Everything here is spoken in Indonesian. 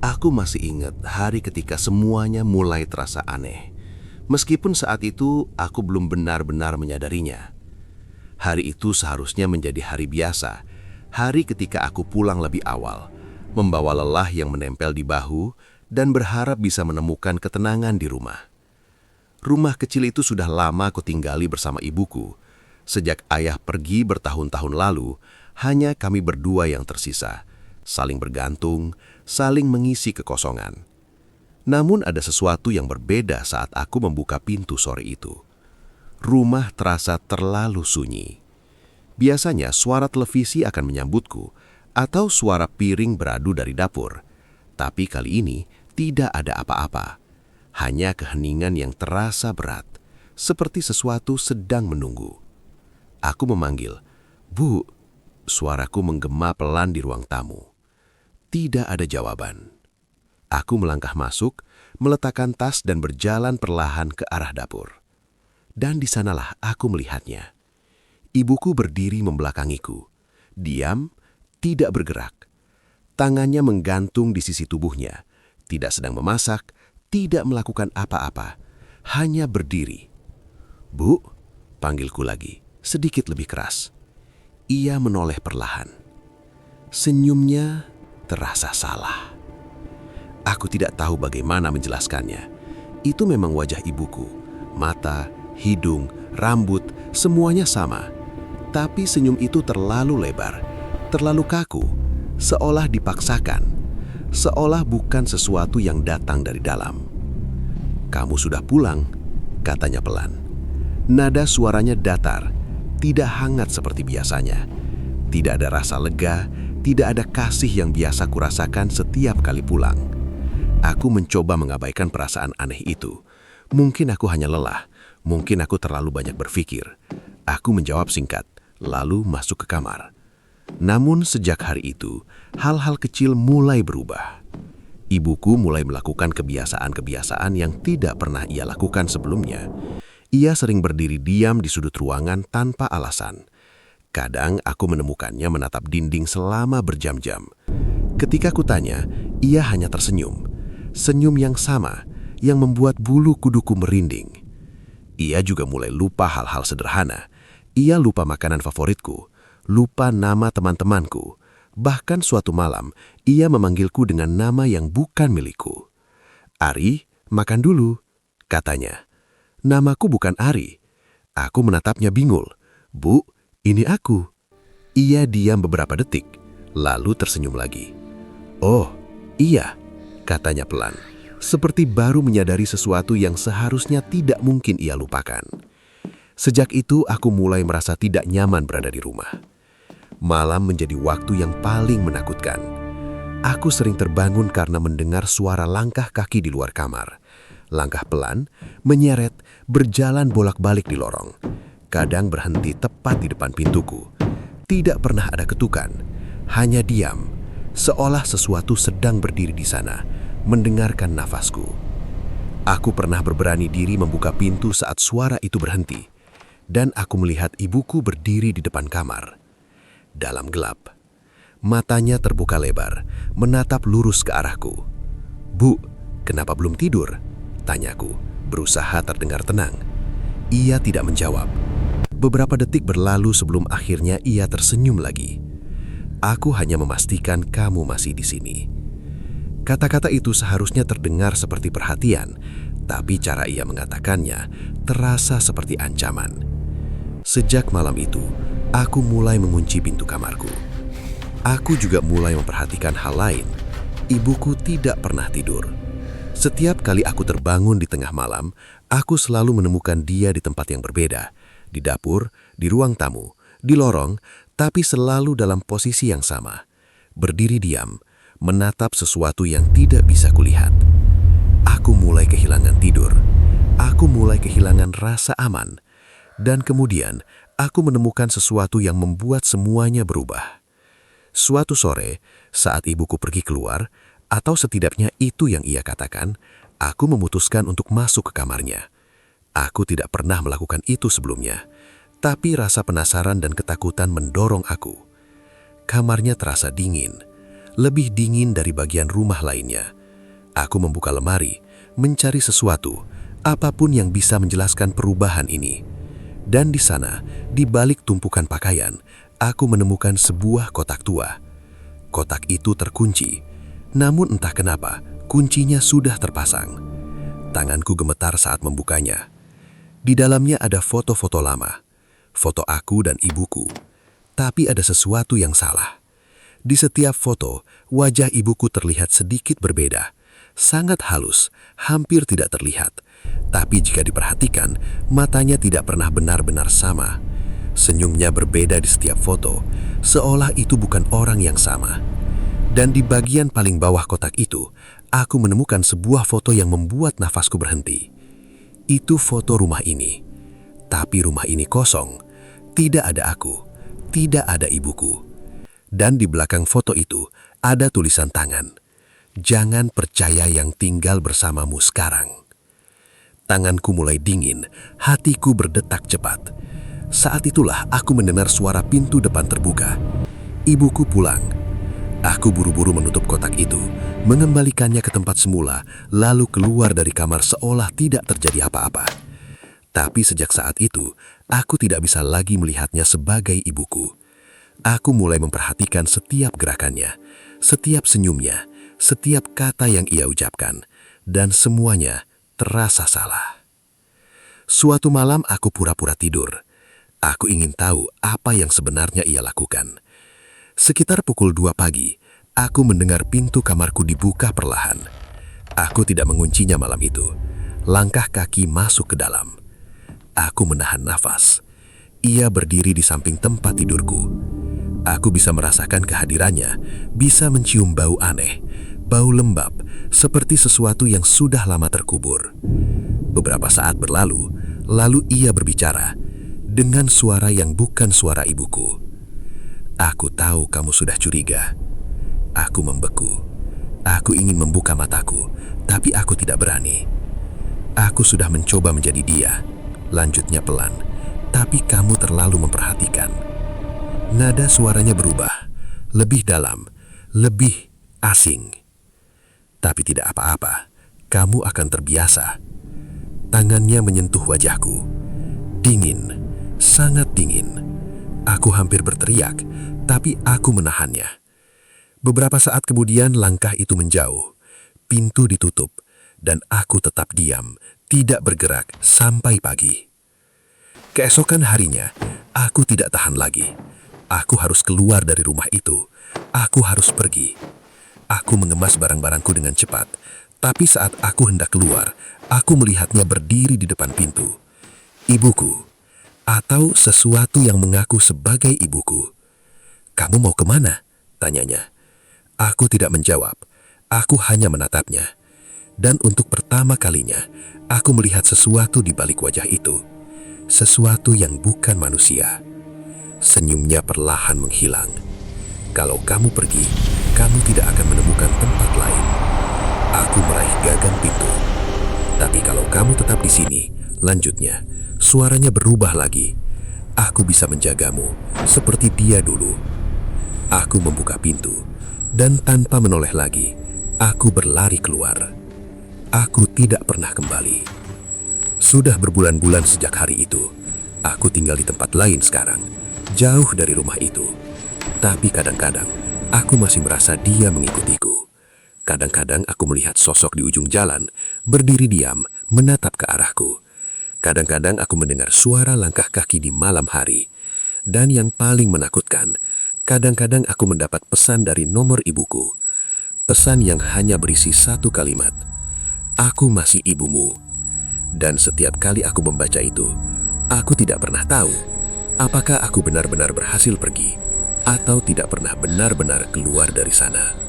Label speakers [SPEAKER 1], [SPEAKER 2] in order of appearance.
[SPEAKER 1] Aku masih ingat hari ketika semuanya mulai terasa aneh. Meskipun saat itu aku belum benar-benar menyadarinya. Hari itu seharusnya menjadi hari biasa. Hari ketika aku pulang lebih awal, membawa lelah yang menempel di bahu dan berharap bisa menemukan ketenangan di rumah. Rumah kecil itu sudah lama aku tinggali bersama ibuku. Sejak ayah pergi bertahun-tahun lalu, hanya kami berdua yang tersisa, saling bergantung, saling mengisi kekosongan. Namun ada sesuatu yang berbeda saat aku membuka pintu sore itu. Rumah terasa terlalu sunyi. Biasanya suara televisi akan menyambutku atau suara piring beradu dari dapur. Tapi kali ini tidak ada apa-apa. Hanya keheningan yang terasa berat, seperti sesuatu sedang menunggu. Aku memanggil, "Bu." Suaraku menggema pelan di ruang tamu. Tidak ada jawaban. Aku melangkah masuk, meletakkan tas dan berjalan perlahan ke arah dapur. Dan di sanalah aku melihatnya. Ibuku berdiri membelakangiku. Diam, tidak bergerak. Tangannya menggantung di sisi tubuhnya. Tidak sedang memasak, tidak melakukan apa-apa. Hanya berdiri. "Bu," panggilku lagi, sedikit lebih keras. Ia menoleh perlahan. Senyumnya terasa salah. Aku tidak tahu bagaimana menjelaskannya. Itu memang wajah ibuku. Mata, hidung, rambut, semuanya sama. Tapi senyum itu terlalu lebar, terlalu kaku, seolah dipaksakan, seolah bukan sesuatu yang datang dari dalam. "Kamu sudah pulang," katanya pelan. Nada suaranya datar, tidak hangat seperti biasanya. Tidak ada rasa lega, tidak ada kasih yang biasa kurasakan setiap kali pulang. Aku mencoba mengabaikan perasaan aneh itu. Mungkin aku hanya lelah, mungkin aku terlalu banyak berpikir. Aku menjawab singkat, lalu masuk ke kamar. Namun sejak hari itu, hal-hal kecil mulai berubah. Ibuku mulai melakukan kebiasaan-kebiasaan yang tidak pernah ia lakukan sebelumnya. Ia sering berdiri diam di sudut ruangan tanpa alasan. Kadang aku menemukannya menatap dinding selama berjam-jam. Ketika kutanya, ia hanya tersenyum. Senyum yang sama, yang membuat bulu kuduku merinding. Ia juga mulai lupa hal-hal sederhana. Ia lupa makanan favoritku, lupa nama teman-temanku. Bahkan suatu malam, ia memanggilku dengan nama yang bukan milikku. "Ari, makan dulu," katanya. Namaku bukan Ari. Aku menatapnya bingung. "Bu, ini aku." Ia diam beberapa detik, lalu tersenyum lagi. "Oh, iya," katanya pelan, seperti baru menyadari sesuatu yang seharusnya tidak mungkin ia lupakan. Sejak itu aku mulai merasa tidak nyaman berada di rumah. Malam menjadi waktu yang paling menakutkan. Aku sering terbangun karena mendengar suara langkah kaki di luar kamar. Langkah pelan, menyeret, berjalan bolak-balik di lorong. Kadang berhenti tepat di depan pintuku. Tidak pernah ada ketukan, hanya diam, seolah sesuatu sedang berdiri di sana, mendengarkan nafasku. Aku pernah berberani diri membuka pintu saat suara itu berhenti, dan aku melihat ibuku berdiri di depan kamar. Dalam gelap, matanya terbuka lebar, menatap lurus ke arahku. "Bu, kenapa belum tidur?" tanyaku, berusaha terdengar tenang. Ia tidak menjawab. Beberapa detik berlalu sebelum akhirnya ia tersenyum lagi. "Aku hanya memastikan kamu masih di sini." Kata-kata itu seharusnya terdengar seperti perhatian, tapi cara ia mengatakannya terasa seperti ancaman. Sejak malam itu, aku mulai mengunci pintu kamarku. Aku juga mulai memperhatikan hal lain. Ibuku tidak pernah tidur. Setiap kali aku terbangun di tengah malam, aku selalu menemukan dia di tempat yang berbeda. Di dapur, di ruang tamu, di lorong, tapi selalu dalam posisi yang sama. Berdiri diam, menatap sesuatu yang tidak bisa kulihat. Aku mulai kehilangan tidur. Aku mulai kehilangan rasa aman. Dan kemudian, aku menemukan sesuatu yang membuat semuanya berubah. Suatu sore, saat ibuku pergi keluar, atau setidaknya itu yang ia katakan, aku memutuskan untuk masuk ke kamarnya. Aku tidak pernah melakukan itu sebelumnya, tapi rasa penasaran dan ketakutan mendorong aku. Kamarnya terasa dingin. lebih dingin dari bagian rumah lainnya. Aku membuka lemari, mencari sesuatu, apapun yang bisa menjelaskan perubahan ini. Dan di sana, di balik tumpukan pakaian, aku menemukan sebuah kotak tua. Kotak itu terkunci, namun entah kenapa, kuncinya sudah terpasang. Tanganku gemetar saat membukanya. Di dalamnya ada foto-foto lama, foto aku dan ibuku. Tapi ada sesuatu yang salah. Di setiap foto, wajah ibuku terlihat sedikit berbeda. Sangat halus, hampir tidak terlihat. Tapi jika diperhatikan, matanya tidak pernah benar-benar sama. Senyumnya berbeda di setiap foto, seolah itu bukan orang yang sama. Dan di bagian paling bawah kotak itu, aku menemukan sebuah foto yang membuat nafasku berhenti. Itu foto rumah ini. Tapi rumah ini kosong. Tidak ada aku, tidak ada ibuku. Dan di belakang foto itu ada tulisan tangan. Jangan percaya yang tinggal bersamamu sekarang. Tanganku mulai dingin, hatiku berdetak cepat. Saat itulah aku mendengar suara pintu depan terbuka. Ibuku pulang. Aku buru-buru menutup kotak itu, mengembalikannya ke tempat semula, lalu keluar dari kamar seolah tidak terjadi apa-apa. Tapi sejak saat itu, aku tidak bisa lagi melihatnya sebagai ibuku. Aku mulai memperhatikan setiap gerakannya, setiap senyumnya, setiap kata yang ia ucapkan, dan semuanya terasa salah. Suatu malam aku pura-pura tidur. Aku ingin tahu apa yang sebenarnya ia lakukan. Sekitar pukul 2 pagi, aku mendengar pintu kamarku dibuka perlahan. Aku tidak menguncinya malam itu. Langkah kaki masuk ke dalam. Aku menahan nafas. Ia berdiri di samping tempat tidurku. Aku bisa merasakan kehadirannya, bisa mencium bau aneh, bau lembab, seperti sesuatu yang sudah lama terkubur. Beberapa saat berlalu, lalu ia berbicara dengan suara yang bukan suara ibuku. Aku tahu kamu sudah curiga. Aku membeku. Aku ingin membuka mataku, tapi aku tidak berani. Aku sudah mencoba menjadi dia. Lanjutnya pelan, tapi kamu terlalu memperhatikan. Nada suaranya berubah, lebih dalam, lebih asing. Tapi tidak apa-apa, kamu akan terbiasa. Tangannya menyentuh wajahku. Dingin, sangat dingin. Aku hampir berteriak, tapi aku menahannya. Beberapa saat kemudian langkah itu menjauh. Pintu ditutup, dan aku tetap diam, tidak bergerak sampai pagi. Keesokan harinya, aku tidak tahan lagi. Aku harus keluar dari rumah itu. Aku harus pergi. Aku mengemas barang-barangku dengan cepat, tapi saat aku hendak keluar, aku melihatnya berdiri di depan pintu. Ibuku, atau sesuatu yang mengaku sebagai ibuku. Kamu mau kemana? Tanyanya. Aku tidak menjawab. Aku hanya menatapnya. Dan untuk pertama kalinya, aku melihat sesuatu di balik wajah itu. Sesuatu yang bukan manusia. Senyumnya perlahan menghilang. Kalau kamu pergi, kamu tidak akan menemukan tempat lain. Aku meraih gagang pintu. Tapi kalau kamu tetap di sini, lanjutnya, suaranya berubah lagi. Aku bisa menjagamu, seperti dia dulu. Aku membuka pintu, dan tanpa menoleh lagi, aku berlari keluar. Aku tidak pernah kembali. Sudah berbulan-bulan sejak hari itu. Aku tinggal di tempat lain sekarang, jauh dari rumah itu. Tapi kadang-kadang, aku masih merasa dia mengikutiku. Kadang-kadang aku melihat sosok di ujung jalan, berdiri diam, menatap ke arahku. Kadang-kadang aku mendengar suara langkah kaki di malam hari. Dan yang paling menakutkan, kadang-kadang aku mendapat pesan dari nomor ibuku. Pesan yang hanya berisi satu kalimat. Aku masih ibumu. Dan setiap kali aku membaca itu, aku tidak pernah tahu apakah aku benar-benar berhasil pergi atau tidak pernah benar-benar keluar dari sana.